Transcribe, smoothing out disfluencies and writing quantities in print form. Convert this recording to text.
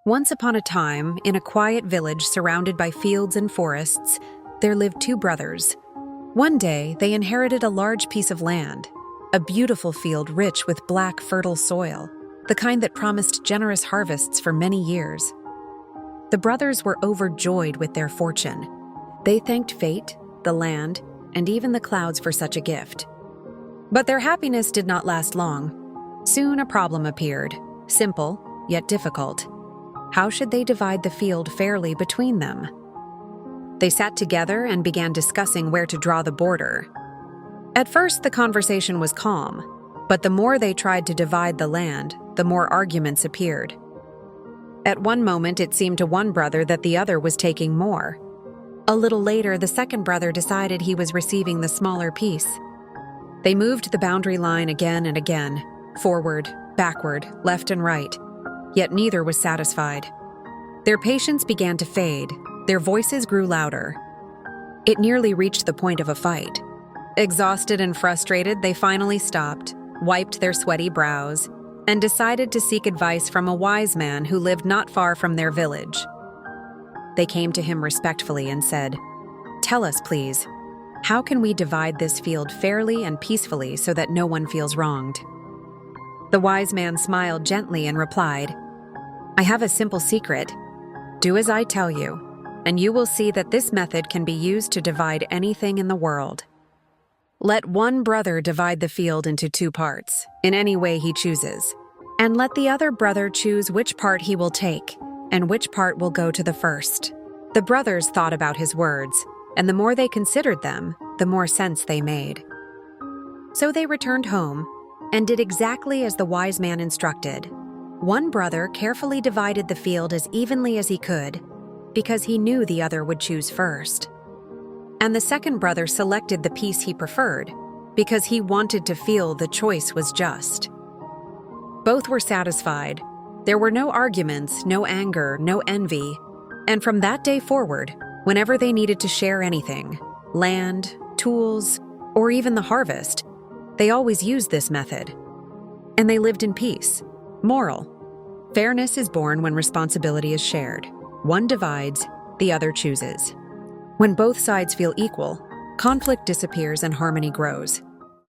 Once upon a time, in a quiet village surrounded by fields and forests, there lived two brothers. One day, they inherited a large piece of land, a beautiful field rich with black, fertile soil, the kind that promised generous harvests for many years. The brothers were overjoyed with their fortune. They thanked fate, the land, and even the clouds for such a gift. But their happiness did not last long. Soon a problem appeared, simple, yet difficult. How should they divide the field fairly between them? They sat together and began discussing where to draw the border. At first, the conversation was calm, but the more they tried to divide the land, the more arguments appeared. At one moment, it seemed to one brother that the other was taking more. A little later, the second brother decided he was receiving the smaller piece. They moved the boundary line again and again, forward, backward, left and right, yet neither was satisfied. Their patience began to fade, their voices grew louder. It nearly reached the point of a fight. Exhausted and frustrated, they finally stopped, wiped their sweaty brows, and decided to seek advice from a wise man who lived not far from their village. They came to him respectfully and said, "Tell us, please, how can we divide this field fairly and peacefully so that no one feels wronged?" The wise man smiled gently and replied, "I have a simple secret. Do as I tell you, and you will see that this method can be used to divide anything in the world. Let one brother divide the field into two parts, in any way he chooses, and let the other brother choose which part he will take, and which part will go to the first." The brothers thought about his words, and the more they considered them, the more sense they made. So they returned home and did exactly as the wise man instructed. One brother carefully divided the field as evenly as he could, because he knew the other would choose first. And the second brother selected the piece he preferred, because he wanted to feel the choice was just. Both were satisfied. There were no arguments, no anger, no envy, and from that day forward, whenever they needed to share anything, land, tools, or even the harvest, they always used this method. And they lived in peace. Moral: fairness is born when responsibility is shared. One divides, the other chooses. When both sides feel equal, conflict disappears and harmony grows.